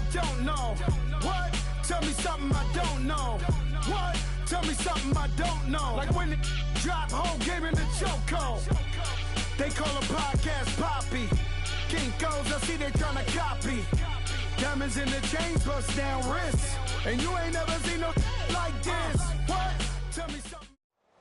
I don't know. What? Tell me something I don't know. What? Tell me something I don't know. Like when the drop whole game in the chokehold. They call a podcast Poppy. Kinkos, I see they tryna copy. Diamonds in the chains, bust down wrists. And you ain't never seen no like this. What? Tell me something.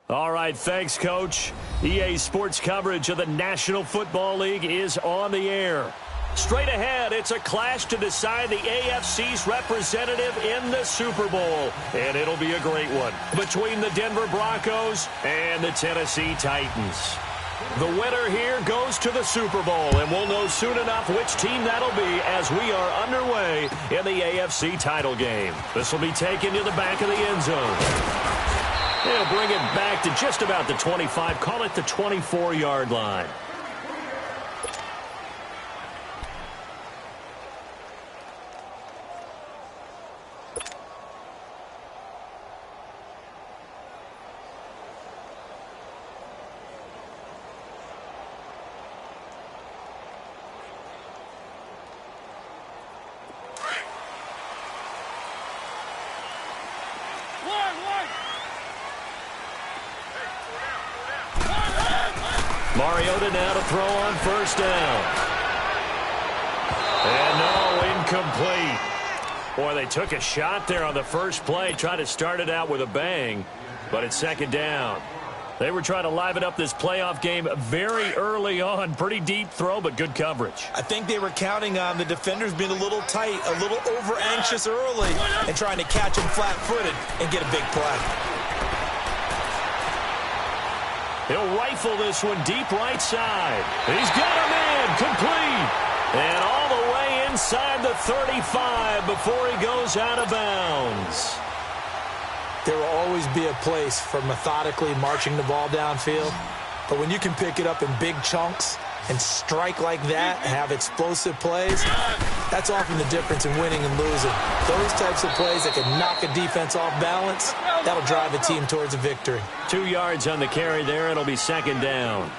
All right, thanks, Coach. EA Sports coverage of the National Football League is on the air. Straight ahead, it's a clash to decide the AFC's representative in the Super Bowl. And it'll be a great one between the Denver Broncos and the Tennessee Titans. The winner here goes to the Super Bowl, and we'll know soon enough which team that'll be as we are underway in the AFC title game. This will be taken to the back of the end zone. They'll bring it back to just about the 25, call it the 24-yard line. Mariota now to throw on first down. And no, incomplete. Boy, they took a shot there on the first play, tried to start it out with a bang, but it's second down. They were trying to liven up this playoff game very early on. Pretty deep throw, but good coverage. I think they were counting on the defenders being a little tight, a little over-anxious early, and trying to catch them flat-footed and get a big play. He'll rifle this one deep right side. He's got him in, complete. And all the way inside the 35 before he goes out of bounds. There will always be a place for methodically marching the ball downfield. But when you can pick it up in big chunks and strike like that, have explosive plays, that's often the difference in winning and losing. Those types of plays that can knock a defense off balance, that'll drive a team towards a victory. 2 yards on the carry there. It'll be second down.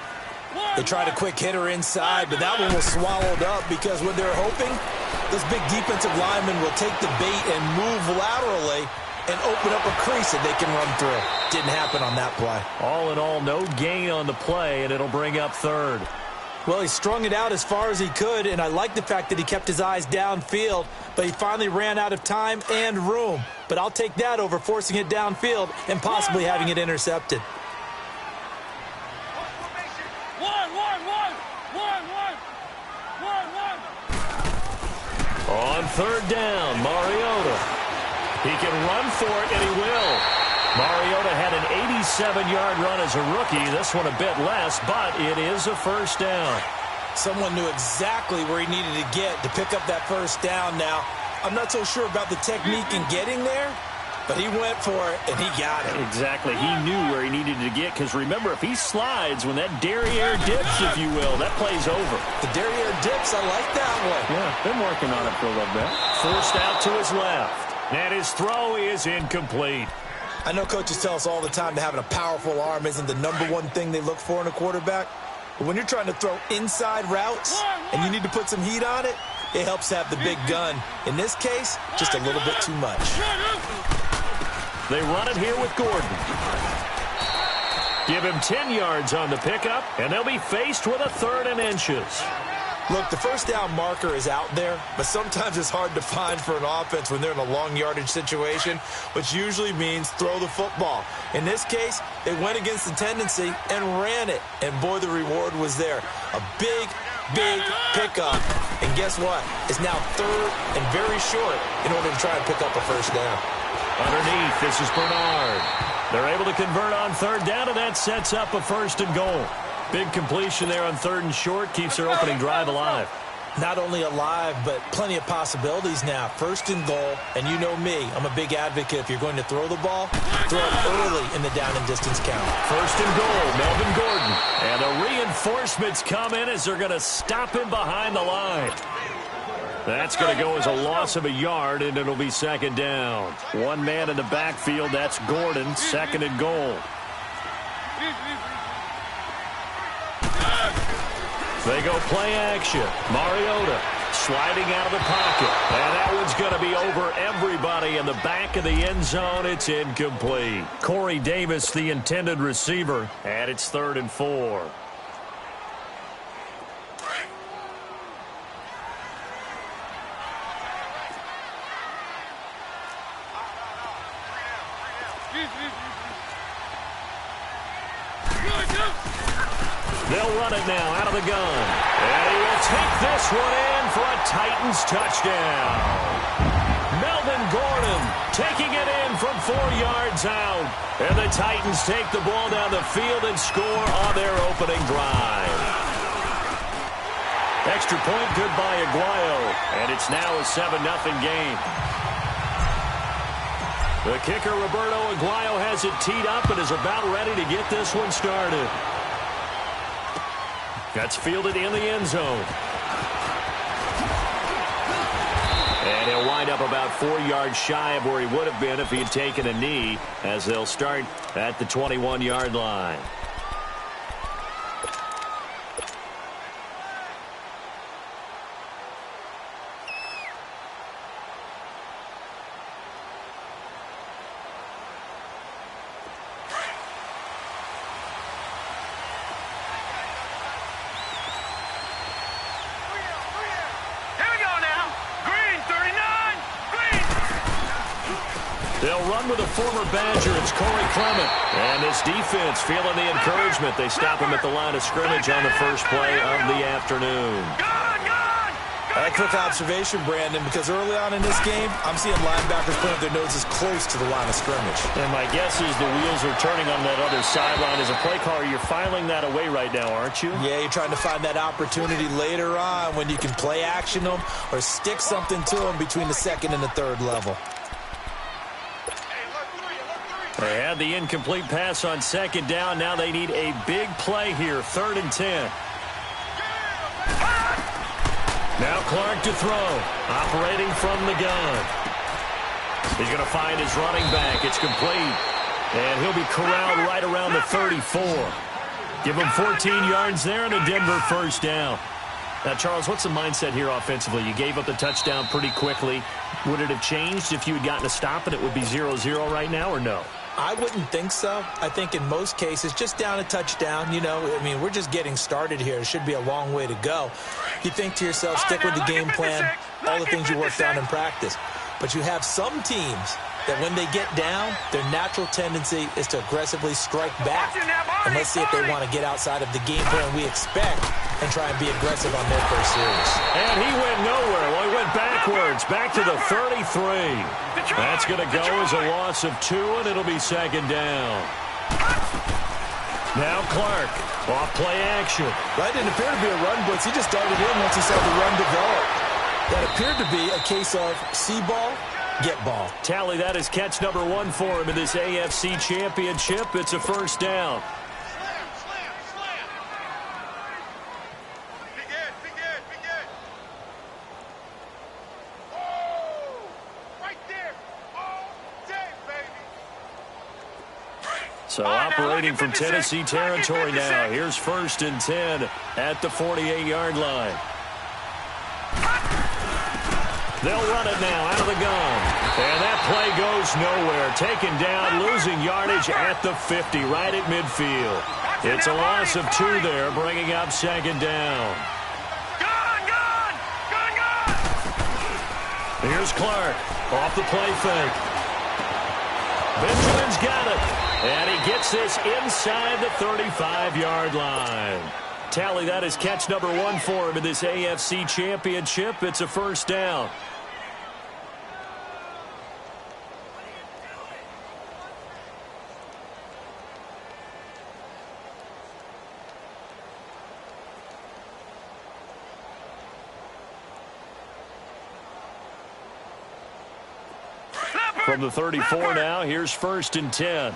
They tried a quick hitter inside, but that one was swallowed up because what they're hoping, those big defensive linemen will take the bait and move laterally and open up a crease that they can run through. Didn't happen on that play. All in all, no gain on the play, and it'll bring up third. Well, he strung it out as far as he could, and I like the fact that he kept his eyes downfield, but he finally ran out of time and room. But I'll take that over forcing it downfield and possibly having it intercepted. On third down, Mariota. He can run for it, and he will. Mariota had an 87-yard run as a rookie. This one a bit less, but it is a first down. Someone knew exactly where he needed to get to pick up that first down now. I'm not so sure about the technique in getting there, but he went for it, and he got it. Exactly. He knew where he needed to get, because remember, if he slides when that derriere dips, if you will, that play's over. The derriere dips, I like that one. Yeah, been working on it for a little bit. Forced out to his left. And his throw is incomplete. I know coaches tell us all the time that having a powerful arm isn't the number one thing they look for in a quarterback. But when you're trying to throw inside routes and you need to put some heat on it, it helps to have the big gun. In this case, just a little bit too much. They run it here with Gordon. Give him 10 yards on the pickup, and they'll be faced with a third and inches. Look, the first down marker is out there, but sometimes it's hard to find for an offense when they're in a long yardage situation, which usually means throw the football. In this case, they went against the tendency and ran it, and boy, the reward was there. A big pickup, and guess what? It's now third and very short in order to try and pick up a first down. Underneath, this is Bernard. They're able to convert on third down, and that sets up a first and goal. Big completion there on third and short keeps their opening drive alive. Not only alive, but plenty of possibilities now. First and goal, and you know me, I'm a big advocate. If you're going to throw the ball, throw it early in the down and distance count. First and goal, Melvin Gordon. And the reinforcements come in as they're going to stop him behind the line. That's going to go as a loss of a yard, and it'll be second down. One man in the backfield, that's Gordon, second and goal. They go play action. Mariota sliding out of the pocket. And that one's be over everybody in the back of the end zone. It's incomplete. Corey Davis, the intended receiver, and it's 3rd and 4. They'll run it now out of the gun. And he will take this one in for a Titans touchdown. Melvin Gordon taking it in from 4 yards out. And the Titans take the ball down the field and score on their opening drive. Extra point good by Aguayo. And it's now a 7-0 game. The kicker, Roberto Aguayo, has it teed up and is about ready to get this one started. That's fielded in the end zone. And he'll wind up about 4 yards shy of where he would have been if he had taken a knee, as they'll start at the 21-yard line. They'll run with a former Badger. It's Corey Clement. And this defense feeling the encouragement. They stop him at the line of scrimmage on the first play of the afternoon. A quick observation, Brandon, because early on in this game, I'm seeing linebackers putting their noses close to the line of scrimmage. And my guess is the wheels are turning on that other sideline. As a play caller, you're filing that away right now, aren't you? Yeah, you're trying to find that opportunity later on when you can play action them or stick something to them between the second and the third level. They had the incomplete pass on second down. Now they need a big play here, 3rd and 10. Now Clark to throw, operating from the gun. He's going to find his running back. It's complete. And he'll be corralled right around the 34. Give him 14 yards there and a Denver first down. Now, Charles, what's the mindset here offensively? You gave up the touchdown pretty quickly. Would it have changed if you had gotten a stop and it would be 0-0 right now, or no? I wouldn't think so. I think in most cases, just down a touchdown, we're just getting started here. It should be a long way to go. You think to yourself, stick with the game plan, all the things you worked on in practice. But you have some teams that when they get down, their natural tendency is to aggressively strike back. And let's see if they want to get outside of the game plan we expect and try and be aggressive on their first series. And he went nowhere. Well, he went backwards, back to the 33. That's going to go as a loss of 2, and it'll be second down. Now Clark, off play action. That didn't appear to be a run blitz. He just darted in once he saw the run develop. That appeared to be a case of see ball, get ball. Tally, that is catch number 1 for him in this AFC Championship. It's a first down. So operating from Tennessee territory now. Here's 1st and 10 at the 48-yard line. They'll run it now out of the gun. And that play goes nowhere. Taken down, losing yardage at the 50, right at midfield. It's a loss of 2 there, bringing up second down. Here's Clark off the play fake. Benjamin's got it. And he gets this inside the 35-yard line. Tally, that is catch number 1 for him in this AFC Championship. It's a first down. From the 34 now, here's 1st and 10.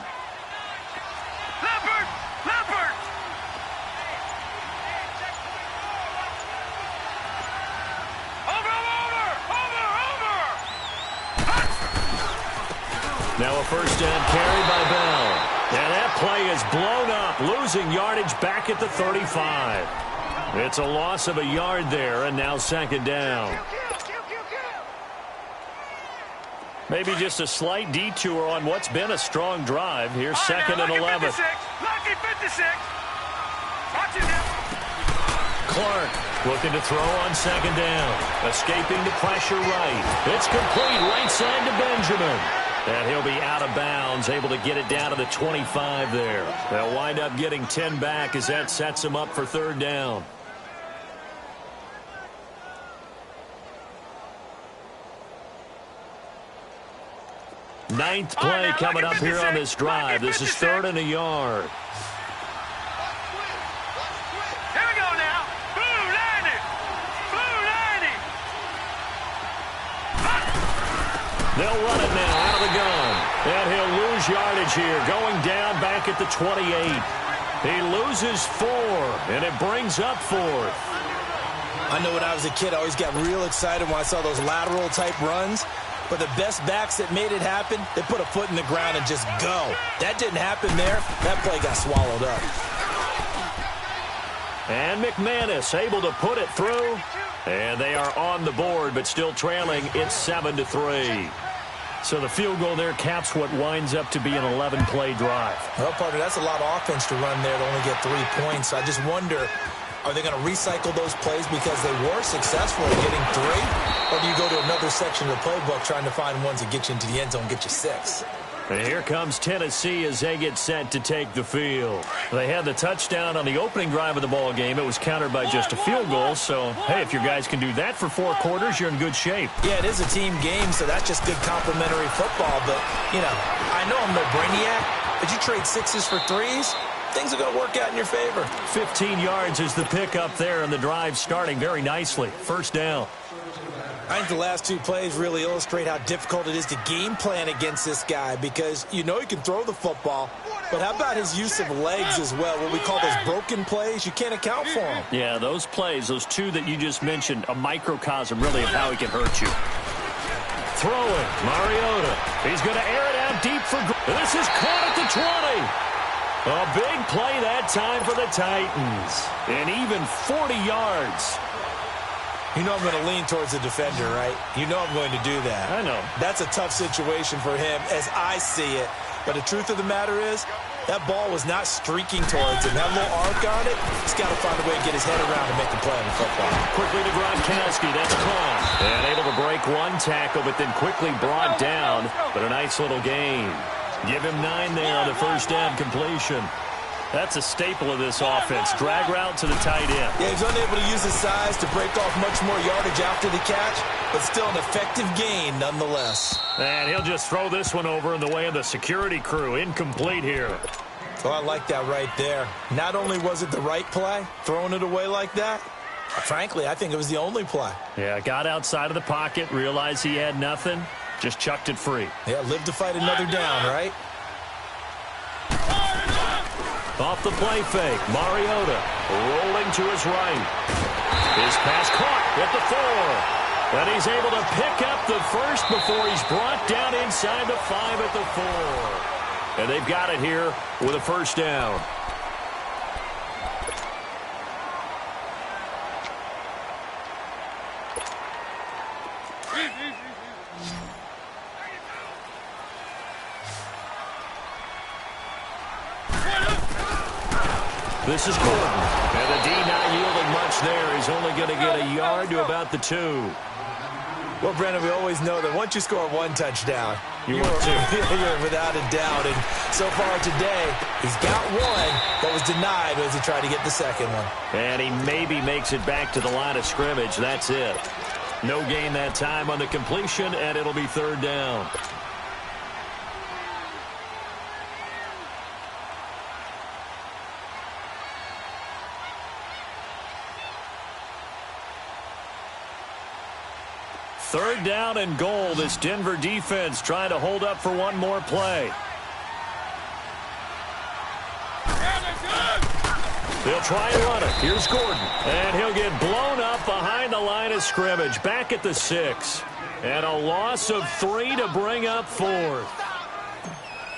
Now a first down carry by Bell. And that play is blown up, losing yardage back at the 35. It's a loss of a yard there, and now second down. Maybe just a slight detour on what's been a strong drive. Here's second and 11. Lucky 56. Watch it now. Clark looking to throw on second down. Escaping the pressure right. It's complete right side to Benjamin. And he'll be out of bounds, able to get it down to the 25 there. They'll wind up getting 10 back as that sets them up for third down. Ninth play coming up here on this drive. This is third and a yard. Here we go now. Blue 90. Blue 90. They'll run it now out of the gun. And he'll lose yardage here. Going down back at the 28. He loses 4, and it brings up 4th. I know when I was a kid, I always got real excited when I saw those lateral-type runs. But the best backs that made it happen, they put a foot in the ground and just go. That didn't happen there. That play got swallowed up. And McManus able to put it through. And they are on the board, but still trailing. It's 7-3. So the field goal there caps what winds up to be an 11-play drive. Well, partner, that's a lot of offense to run there to only get 3 points. I just wonder, are they going to recycle those plays because they were successful in getting 3? Or do you go to another section of the playbook trying to find ones that get you into the end zone and get you 6? And here comes Tennessee as they get set to take the field. They had the touchdown on the opening drive of the ball game. It was countered by just a field goal. So, hey, if your guys can do that for 4 quarters, you're in good shape. Yeah, it is a team game, so that's just good complimentary football. But, you know, I know I'm no brainiac, but you trade 6s for 3s, things are going to work out in your favor. 15 yards is the pickup there, and the drive starting very nicely. First down. I think the last 2 plays really illustrate how difficult it is to game plan against this guy because you know he can throw the football, but how about his use of legs as well, what we call those broken plays? You can't account for them. Yeah, those plays, those 2 that you just mentioned, a microcosm really of how he can hurt you. Throwing, Mariota. He's going to air it out deep for... This is caught at the 20. A big play that time for the Titans. And even 40 yards. You know I'm going to lean towards the defender, right? You know I'm going to do that. I know. That's a tough situation for him as I see it. But the truth of the matter is, that ball was not streaking towards him. That little arc on it, he's got to find a way to get his head around and make the play on the football. Quickly to Gronkowski. That's caught. And able to break 1 tackle, but then quickly brought down. But a nice little gain. Give him 9 there on the first down completion. That's a staple of this offense. Drag route to the tight end. Yeah, he's unable to use his size to break off much more yardage after the catch, but still an effective gain nonetheless. And he'll just throw this one over in the way of the security crew. Incomplete here. Oh, I like that right there. Not only was it the right play, throwing it away like that, frankly, I think it was the only play. Yeah, got outside of the pocket, realized he had nothing, just chucked it free. Yeah, live to fight another down, right? Off the play fake, Mariota rolling to his right. His pass caught at the 4. And he's able to pick up the first before he's brought down inside the 5 at the 4. And they've got it here with a first down. This is Gordon. And the D not yielding much there. He's only going to get a yard to about the 2. Well, Brendan, we always know that once you score 1 touchdown, you're without a doubt. And so far today, he's got 1 that was denied as he tried to get the second one. And he maybe makes it back to the line of scrimmage. That's it. No gain that time on the completion, and it'll be third down. Third down and goal. This Denver defense trying to hold up for one more play. They'll try and run it. Here's Gordon. And he'll get blown up behind the line of scrimmage. Back at the 6. And a loss of 3 to bring up 4th.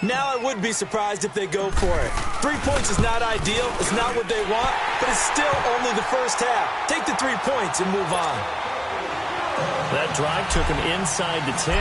Now I would be surprised if they go for it. 3 points is not ideal. It's not what they want. But it's still only the first half. Take the 3 points and move on. That drive took him inside the 10.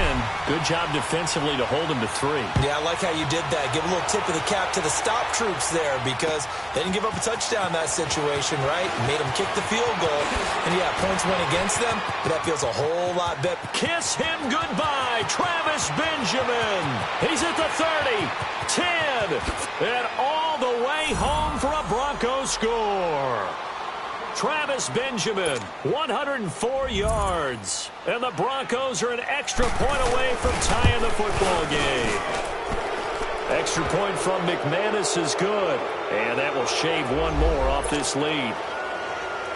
Good job defensively to hold him to 3. Yeah, I like how you did that. Give a little tip of the cap to the stop troops there because they didn't give up a touchdown in that situation, right? Made them kick the field goal. And, yeah, points went against them, but that feels a whole lot better. Kiss him goodbye, Travis Benjamin. He's at the 30, 10, and all the way home for a Broncos score. Travis Benjamin, 104 yards. And the Broncos are an extra point away from tying the football game. Extra point from McManus is good. And that will shave one more off this lead.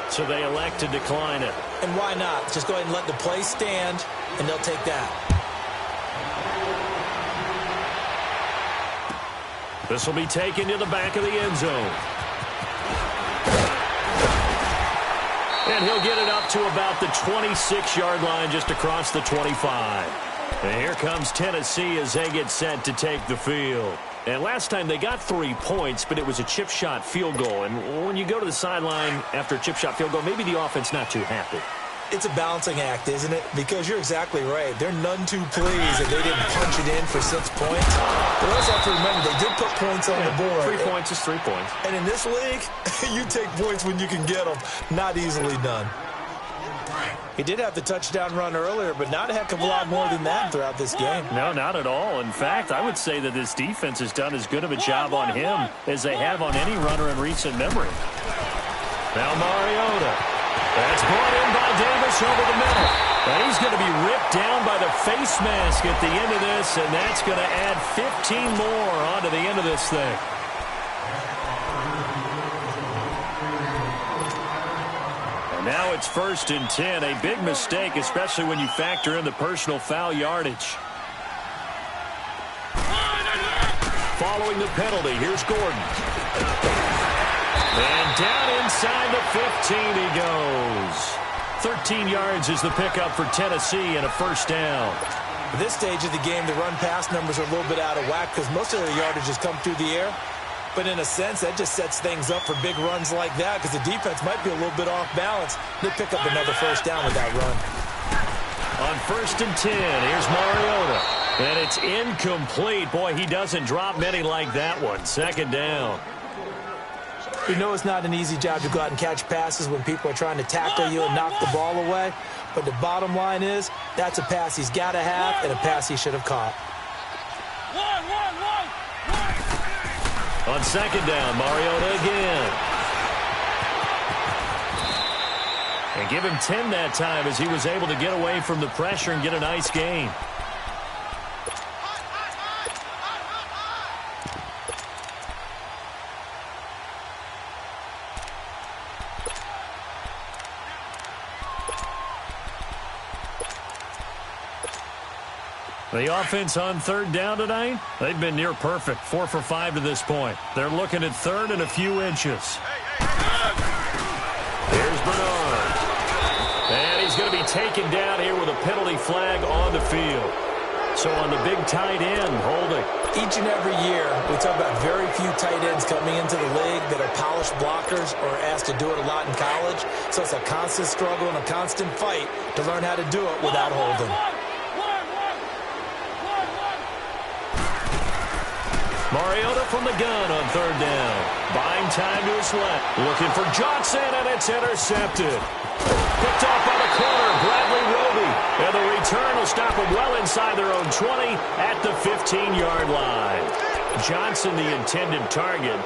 So they elect to decline it. And why not? Just go ahead and let the play stand, and they'll take that. This will be taken to the back of the end zone. And he'll get it up to about the 26-yard line just across the 25. And here comes Tennessee as they get set to take the field. And last time they got 3 points, but it was a chip shot field goal. And when you go to the sideline after a chip shot field goal, maybe the offense not too happy. It's a balancing act, isn't it? Because you're exactly right. They're none too pleased that they didn't punch it in for 6 points. But we also have to remember they did put points on the board. 3 points is 3 points. And in this league, you take points when you can get them. Not easily done. He did have the touchdown run earlier, but not a heck of a lot more than that throughout this game. No, not at all. In fact, I would say that this defense has done as good of a job on him as they have on any runner in recent memory. Now Mariota. That's brought in by Davis over the middle. And he's going to be ripped down by the face mask at the end of this, and that's going to add 15 more onto the end of this thing. And now it's 1st and 10. A big mistake, especially when you factor in the personal foul yardage. Following the penalty, here's Gordon. And down inside the 15 he goes. 13 yards is the pickup for Tennessee and a first down. At this stage of the game, the run-pass numbers are a little bit out of whack because most of their yardage has come through the air. But in a sense, that just sets things up for big runs like that because the defense might be a little bit off balance. They pick up another first down with that run. On 1st and 10, here's Mariota. And it's incomplete. Boy, he doesn't drop many like that one. 2nd down. You know it's not an easy job to go out and catch passes when people are trying to tackle you and knock the ball away. But the bottom line is, that's a pass he's got to have and a pass he should have caught. On 2nd down, Mariota again. And give him 10 that time as he was able to get away from the pressure and get a nice gain. The offense on 3rd down tonight, they've been near perfect, 4 for 5 to this point. They're looking at 3rd and a few inches. Here's Bernard. And he's going to be taken down here with a penalty flag on the field. So on the big tight end, holding. Each and every year, we talk about very few tight ends coming into the league that are polished blockers or asked to do it a lot in college. So it's a constant struggle and a constant fight to learn how to do it without holding. Mariota from the gun on 3rd down. Buying time to his left. Looking for Johnson, and it's intercepted. Picked off by the corner, Bradley Roby. And the return will stop them well inside their own 20 at the 15-yard line. Johnson, the intended target.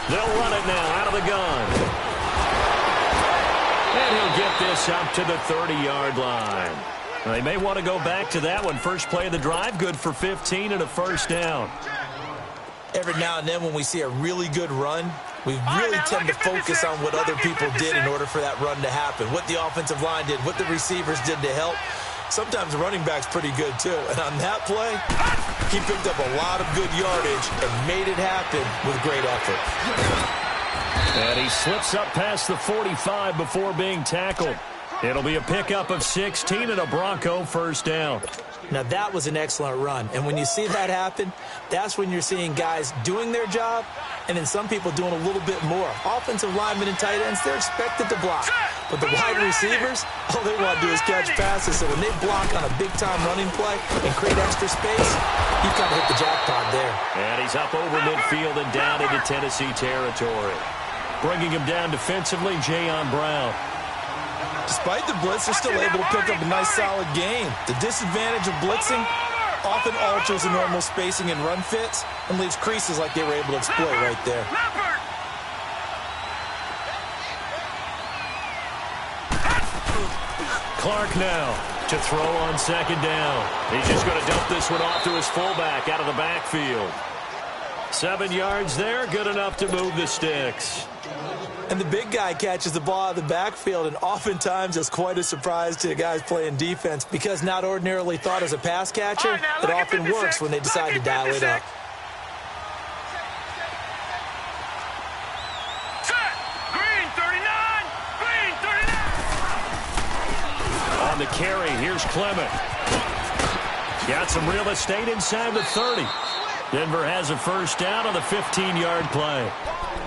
They'll run it now out of the gun. And he'll get this up to the 30-yard line. They may want to go back to that one. First play of the drive, good for 15 and a first down. Every now and then when we see a really good run, we really tend to focus on what other people did in order for that run to happen. What the offensive line did, what the receivers did to help. Sometimes the running back's pretty good too. And on that play, he picked up a lot of good yardage and made it happen with great effort. And he slips up past the 45 before being tackled. It'll be a pickup of 16 and a Bronco first down. Now, that was an excellent run. And when you see that happen, that's when you're seeing guys doing their job and then some people doing a little bit more. Offensive linemen and tight ends, they're expected to block. But the wide receivers, all they want to do is catch passes. So when they block on a big-time running play and create extra space, you kind of hit the jackpot there. And he's up over midfield and down into Tennessee territory. Bringing him down defensively, Jayon Brown. Despite the blitz, they're still able to pick up a nice, solid gain. The disadvantage of blitzing often alters the normal spacing and run fits and leaves creases like they were able to exploit right there. Clark now to throw on second down. He's just going to dump this one off to his fullback out of the backfield. 7 yards there, good enough to move the sticks. And the big guy catches the ball out of the backfield, and oftentimes it's quite a surprise to the guys playing defense because not ordinarily thought as a pass catcher, it often works when they decide to dial it up. Green 39! Green 39! On the carry, here's Clement. Got some real estate inside the 30. Denver has a first down on the 15-yard play.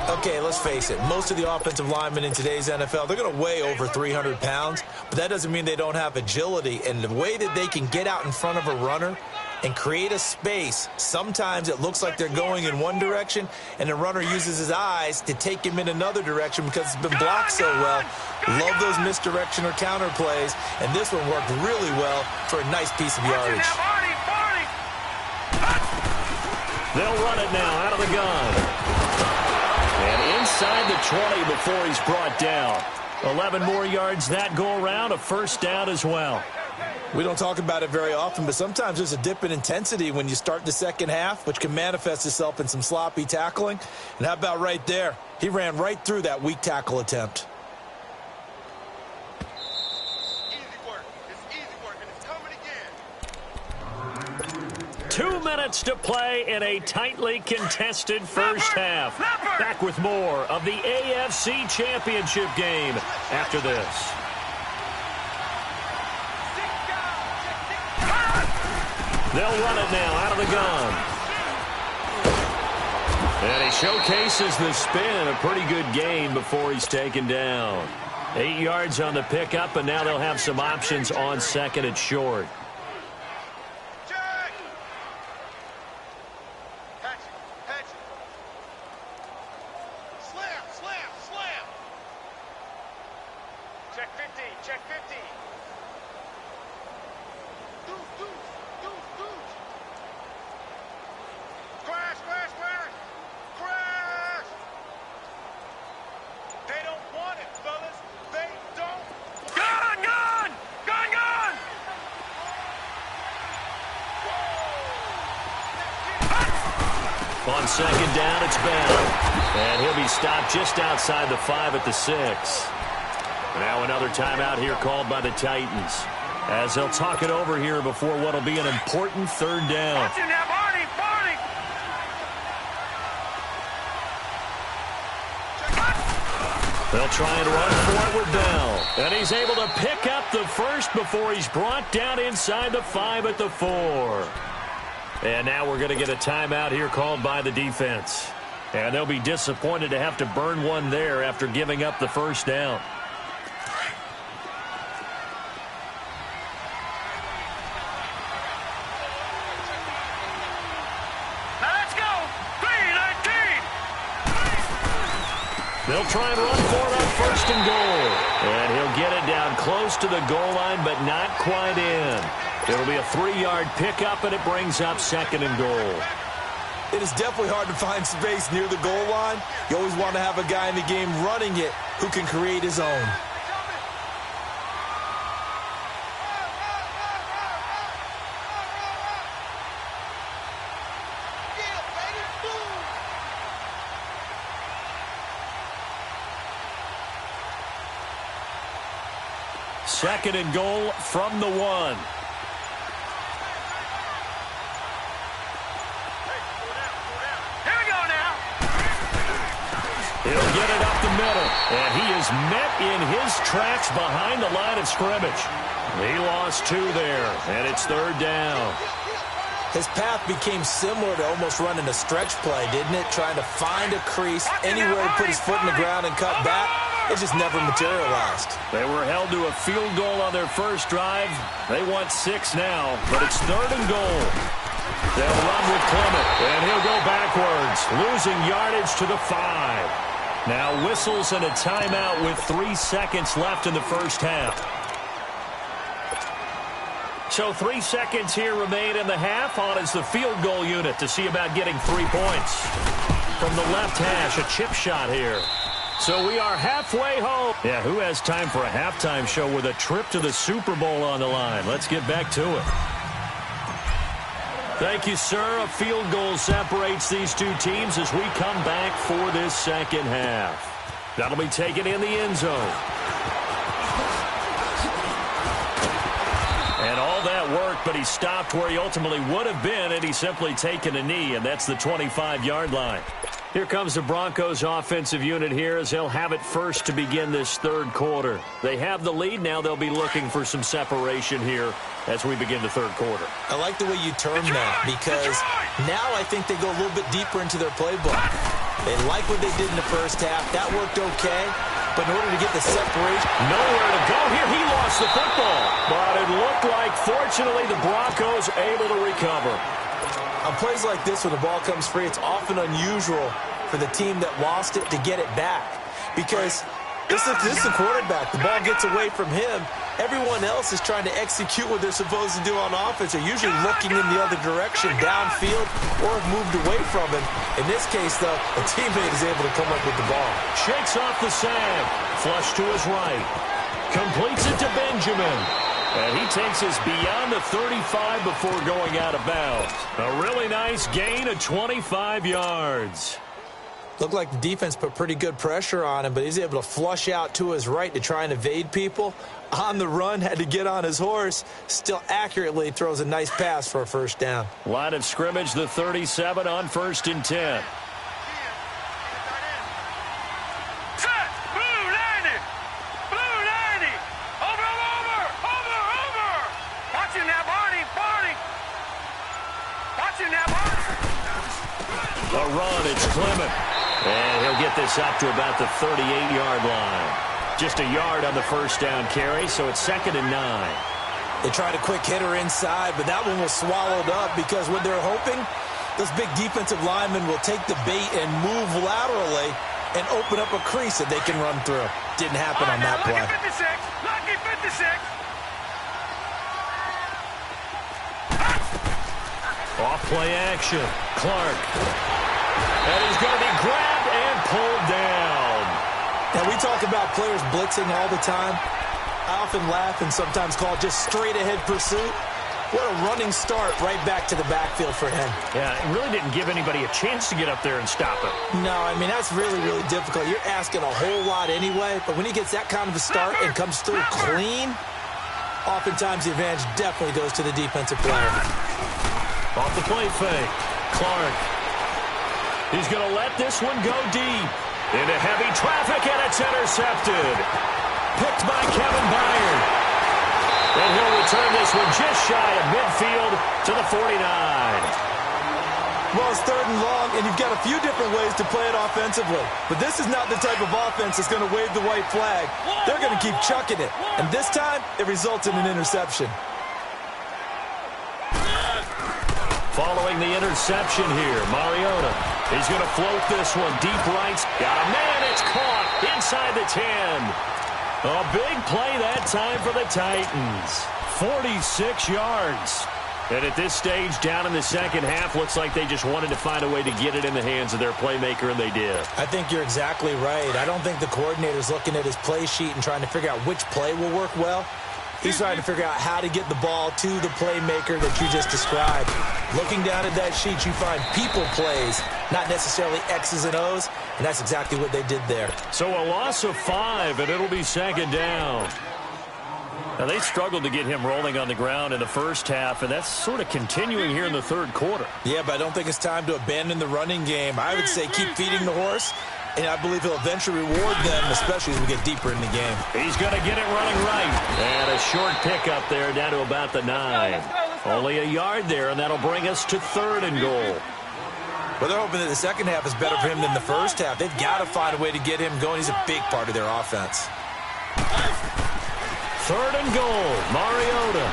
Okay, let's face it. Most of the offensive linemen in today's NFL, they're going to weigh over 300 pounds, but that doesn't mean they don't have agility. And the way that they can get out in front of a runner and create a space, sometimes it looks like they're going in one direction, and the runner uses his eyes to take him in another direction because it's been blocked so well. Love those misdirection or counter plays, and this one worked really well for a nice piece of yardage. They'll run it now out of the gun. And inside the 20 before he's brought down. 11 more yards that go around, a first down as well. We don't talk about it very often, but sometimes there's a dip in intensity when you start the second half, which can manifest itself in some sloppy tackling. And how about right there? He ran right through that weak tackle attempt. 2 minutes to play in a tightly contested first half. Back with more of the AFC Championship game after this. They'll run it now out of the gun. And he showcases the spin, a pretty good gain before he's taken down. 8 yards on the pickup, and now they'll have some options on second and short. On second down, it's Bell. And he'll be stopped just outside the 5 at the 6. Now another timeout here called by the Titans, as they'll talk it over here before what will be an important third down. They'll try and run for it with Bell. And he's able to pick up the first before he's brought down inside the 5 at the 4. And now we're going to get a timeout here called by the defense. And they'll be disappointed to have to burn one there after giving up the first down. Now let's go! 3-19! They'll try and run for it on first and goal. And he'll get it down close to the goal line, but not quite in. It'll be a 3-yard pickup, and it brings up second and goal. It is definitely hard to find space near the goal line. You always want to have a guy in the game running it who can create his own. Second and goal from the 1. He'll get it up the middle. And he is met in his tracks behind the line of scrimmage. He lost 2 there, and it's 3rd down. His path became similar to almost running a stretch play, didn't it? Trying to find a crease, anywhere to put his foot in the ground and cut back. It just never materialized. They were held to a field goal on their first drive. They want 6 now, but it's 3rd and goal. They'll run with Clement, and he'll go backwards, losing yardage to the 5. Now whistles and a timeout with 3 seconds left in the first half. So 3 seconds here remain in the half. On is the field goal unit to see about getting 3 points. From the left hash, a chip shot here. So we are halfway home. Yeah, who has time for a halftime show with a trip to the Super Bowl on the line? Let's get back to it. Thank you, sir. A field goal separates these 2 teams as we come back for this second half. That'll be taken in the end zone. And all that work, but he stopped where he ultimately would have been, and he's simply taken a knee, and that's the 25-yard line. Here comes the Broncos offensive unit here as they'll have it first to begin this 3rd quarter. They have the lead. Now they'll be looking for some separation here as we begin the 3rd quarter. I like the way you term that because now I think they go a little bit deeper into their playbook. They like what they did in the first half. That worked okay. But in order to get the separation, nowhere to go here. He lost the football. But it looked like, fortunately, the Broncos able to recover. On plays like this, when the ball comes free, it's often unusual for the team that lost it to get it back. Because this is the quarterback. The ball gets away from him. Everyone else is trying to execute what they're supposed to do on offense. They're usually looking in the other direction, downfield, or have moved away from him. In this case, though, a teammate is able to come up with the ball. Shakes off the sag. Flush to his right. Completes it to Benjamin. And he takes us beyond the 35 before going out of bounds. A really nice gain of 25 yards. Looked like the defense put pretty good pressure on him, but he's able to flush out to his right to try and evade people. On the run, had to get on his horse. Still accurately throws a nice pass for a first down. Line of scrimmage, the 37 on 1st and 10. A run, it's Clement. And he'll get this up to about the 38-yard line. Just a yard on the first down carry, so it's 2nd and 9. They tried a quick hitter inside, but that one was swallowed up because what they're hoping, those big defensive linemen will take the bait and move laterally and open up a crease that they can run through. Didn't happen on that play. Lucky 56. Off play action. Clark. And he's going to be grabbed and pulled down. Now, we talk about players blitzing all the time. I often laugh and sometimes call it just straight-ahead pursuit. What a running start right back to the backfield for him. Yeah, it really didn't give anybody a chance to get up there and stop him. No, I mean, that's really, really difficult. You're asking a whole lot anyway, but when he gets that kind of a start and comes through clean, oftentimes the advantage definitely goes to the defensive player. Off the play fake. Clark. He's going to let this one go deep. Into heavy traffic, and it's intercepted. Picked by Kevin Byard. And he'll return this one just shy of midfield to the 49. Well, it's 3rd and long, and you've got a few different ways to play it offensively. But this is not the type of offense that's going to wave the white flag. They're going to keep chucking it. And this time, it results in an interception. Following the interception here, Mariota. He's going to float this one deep right. Got a man, it's caught inside the 10. A big play that time for the Titans. 46 yards. And at this stage, down in the second half, looks like they just wanted to find a way to get it in the hands of their playmaker, and they did. I think you're exactly right. I don't think the coordinator's looking at his play sheet and trying to figure out which play will work well. He's trying to figure out how to get the ball to the playmaker that you just described. Looking down at that sheet, you find people plays, not necessarily X's and O's, and that's exactly what they did there. So a loss of 5, and it'll be 2nd down. Now, they struggled to get him rolling on the ground in the first half, and that's sort of continuing here in the 3rd quarter. Yeah, but I don't think it's time to abandon the running game. I would say keep feeding the horse and I believe he'll eventually reward them, especially as we get deeper in the game. He's going to get it running right. And a short pickup there down to about the 9. Let's go. Only a yard there, and that'll bring us to 3rd and goal. Well, they're hoping that the second half is better for him than the first half. They've got to find a way to get him going. He's a big part of their offense. 3rd and goal. Mariota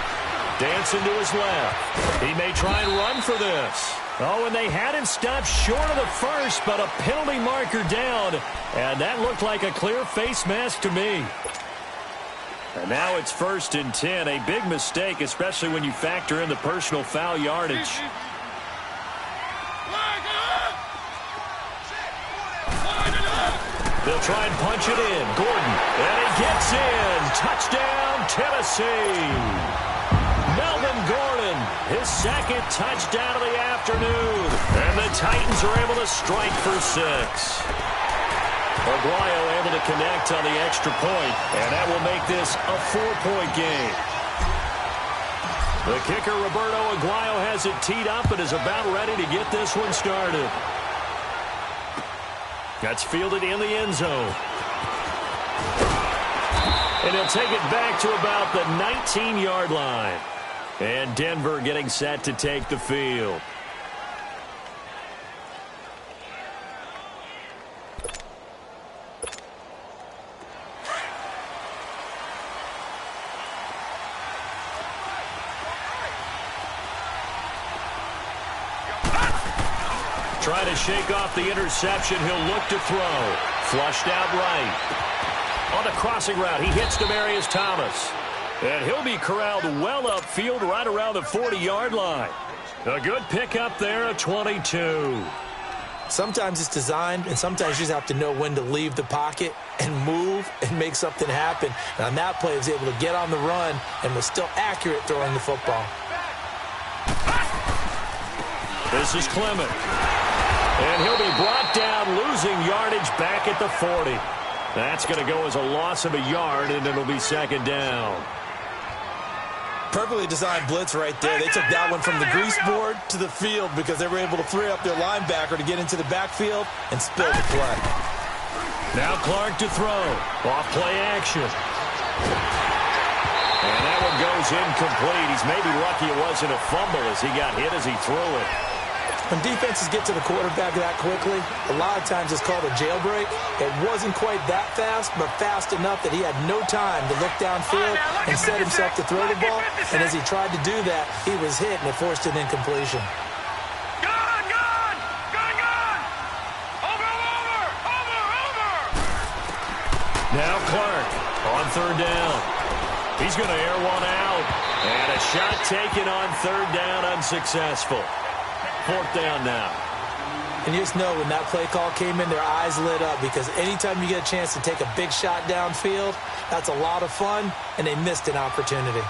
dancing to his left. He may try and run for this. Oh, and they had him stopped short of the first, but a penalty marker down. And that looked like a clear face mask to me. And now it's 1st and 10. A big mistake, especially when you factor in the personal foul yardage. They'll try and punch it in. Gordon, and he gets in. Touchdown, Tennessee. Melvin Gordon, his 2nd touchdown of the afternoon. And the Titans are able to strike for 6. Aguayo able to connect on the extra point, and that will make this a 4-point game. The kicker, Roberto Aguayo, has it teed up and is about ready to get this one started. That's fielded in the end zone. And he'll take it back to about the 19-yard line. And Denver getting set to take the field. Trying to shake off the interception. He'll look to throw. Flushed out right. On the crossing route, he hits Demaryius Thomas. And he'll be corralled well upfield right around the 40-yard line. A good pickup there at 22. Sometimes it's designed, and sometimes you just have to know when to leave the pocket and move and make something happen. And on that play, he was able to get on the run and was still accurate throwing the football. This is Clement. And he'll be brought down, losing yardage back at the 40. That's going to go as a loss of a yard, and it'll be 2nd down. Perfectly designed blitz right there. They took that one from the grease board to the field because they were able to free up their linebacker to get into the backfield and spill the play. Now Clark to throw. Off play action. And that one goes incomplete. He's maybe lucky it wasn't a fumble as he got hit as he threw it. When defenses get to the quarterback that quickly, a lot of times it's called a jailbreak. It wasn't quite that fast, but fast enough that he had no time to look downfield and set himself to throw the ball. And as he tried to do that, he was hit, and it forced an incompletion. Now Clark on 3rd down. He's going to air one out. And a shot taken on 3rd down, unsuccessful. 4th down now. And you just know when that play call came in, their eyes lit up because anytime you get a chance to take a big shot downfield, that's a lot of fun, and they missed an opportunity.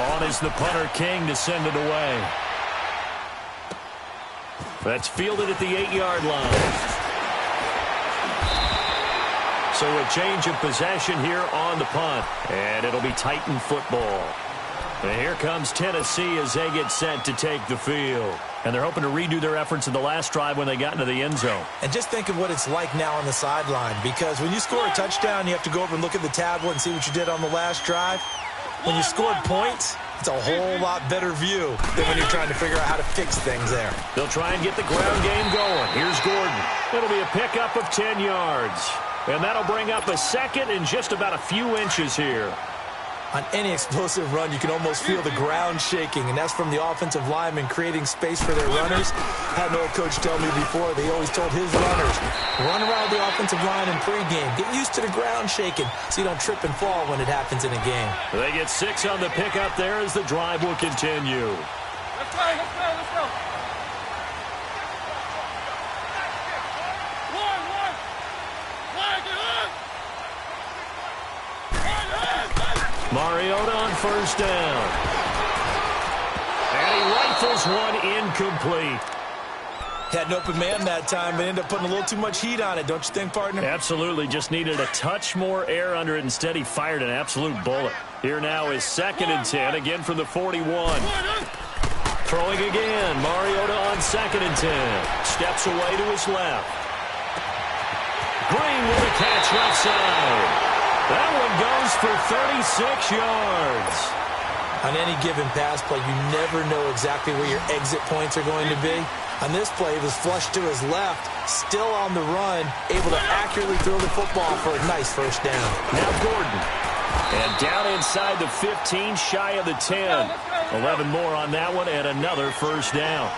On is the punter King to send it away. That's fielded at the 8-yard line. So a change of possession here on the punt, and it'll be Titan football. And here comes Tennessee as they get set to take the field. And they're hoping to redo their efforts in the last drive when they got into the end zone. And just think of what it's like now on the sideline, because when you score a touchdown, you have to go over and look at the tablet and see what you did on the last drive. When you scored points, it's a whole lot better view than when you're trying to figure out how to fix things there. They'll try and get the ground game going. Here's Gordon. It'll be a pickup of 10 yards. And that'll bring up a 2nd and just about a few inches here. On any explosive run, you can almost feel the ground shaking, and that's from the offensive linemen creating space for their runners. I had an old coach tell me before, they always told his runners, run around the offensive line in pregame. Get used to the ground shaking so you don't trip and fall when it happens in a game. They get 6 on the pickup there as the drive will continue. Let's go, let's go, let's go. Mariota on 1st down. And he rifles one incomplete. Had an open man that time, but ended up putting a little too much heat on it, don't you think, partner? Absolutely. Just needed a touch more air under it. Instead, he fired an absolute bullet. Here now is 2nd and 10, again from the 41. Throwing again. Mariota on 2nd and 10. Steps away to his left. Green with a catch left side. That one goes for 36 yards. On any given pass play, you never know exactly where your exit points are going to be. On this play, it was flushed to his left, still on the run, able to accurately throw the football for a nice first down. Now Gordon. And down inside the 15, shy of the 10. 11 more on that one, and another first down.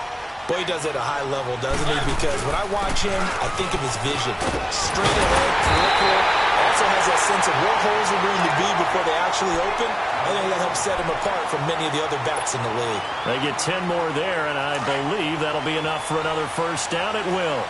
Boy, he does it at a high level, doesn't he? Because when I watch him, I think of his vision. Straight ahead, peripheral. Also has that sense of where holes are going to be before they actually open. I think that helps set him apart from many of the other backs in the league. They get 10 more there, and I believe that'll be enough for another first down. It will.